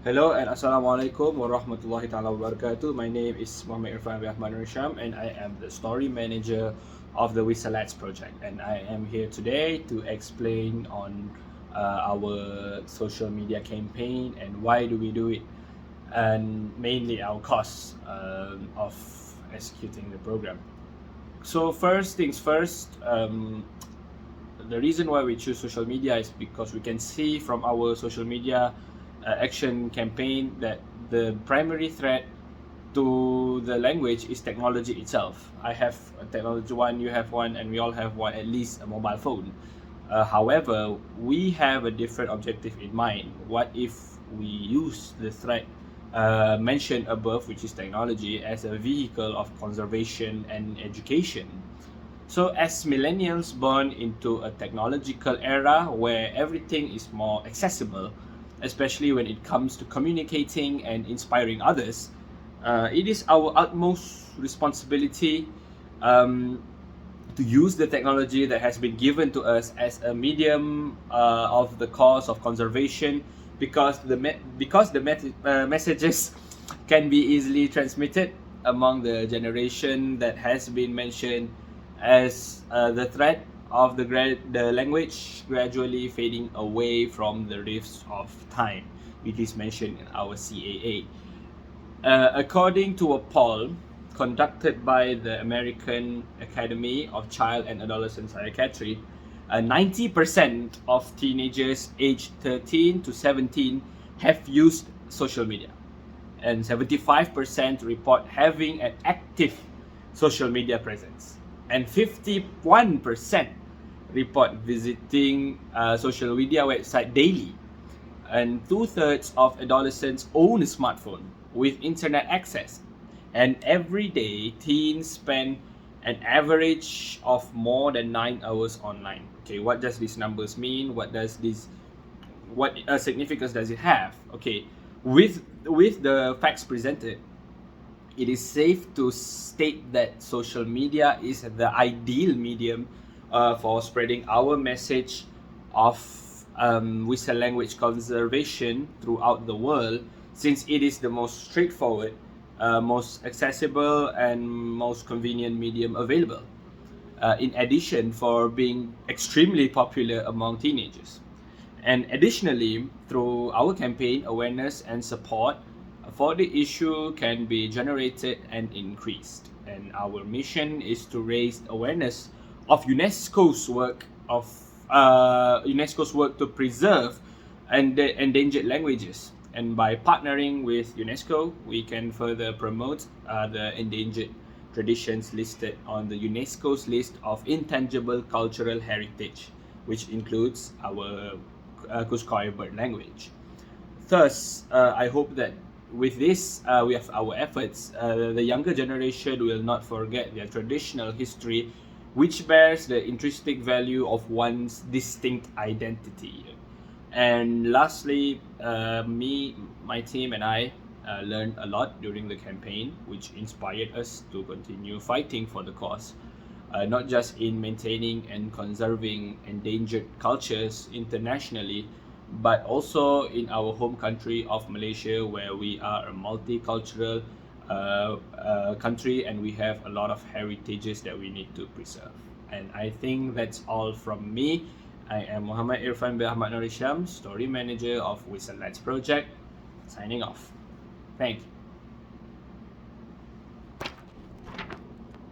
Hello and Assalamualaikum warahmatullahi ta'ala wabarakatuh. My name is Muhammad Irfan'S and I am the story manager of the Whistlets project. And I am here today to explain on our social media campaign and why do we do it, and mainly our costs of executing the program. So first things first, the reason why we choose social media is because we can see from our social media action campaign that the primary threat to the language is technology itself. I have a technology one, you have one, and we all have one, at least a mobile phone. However, we have a different objective in mind. What if we use the threat mentioned above, which is technology, as a vehicle of conservation and education? So, as millennials born into a technological era where everything is more accessible, especially when it comes to communicating and inspiring others, it is our utmost responsibility um, to use the technology that has been given to us as a medium of the cause of conservation, because the messages can be easily transmitted among the generation that has been mentioned as the threat of the language gradually fading away from the rifts of time, which is mentioned in our CAA. According to a poll conducted by the American Academy of Child and Adolescent Psychiatry, 90% of teenagers aged 13 to 17 have used social media, and 75% report having an active social media presence, and 51% report visiting social media website daily, and two-thirds of adolescents own a smartphone with internet access, and every day teens spend an average of more than 9 hours online. Okay, what does these numbers mean? What significance does it have? Okay, with the facts presented, it is safe to state that social media is the ideal medium for spreading our message of Whistle language conservation throughout the world, since it is the most straightforward, most accessible, and most convenient medium available. In addition, for being extremely popular among teenagers. And additionally, through our campaign, awareness and support for the issue can be generated and increased. And our mission is to raise awareness of UNESCO's work to preserve endangered languages. And by partnering with UNESCO, we can further promote the endangered traditions listed on the UNESCO's list of intangible cultural heritage, which includes our Kuskoy bird language. Thus, I hope that with this, we have our efforts, the younger generation will not forget their traditional history, which bears the intrinsic value of one's distinct identity. And lastly, my team, and I learned a lot during the campaign, which inspired us to continue fighting for the cause, not just in maintaining and conserving endangered cultures internationally, but also in our home country of Malaysia, where we are a multicultural country and we have a lot of heritages that we need to preserve. And I think that's all from me. I am Muhammad Irfan bin Ahmad Norisham, story manager of Whistlets project, signing off. Thank you.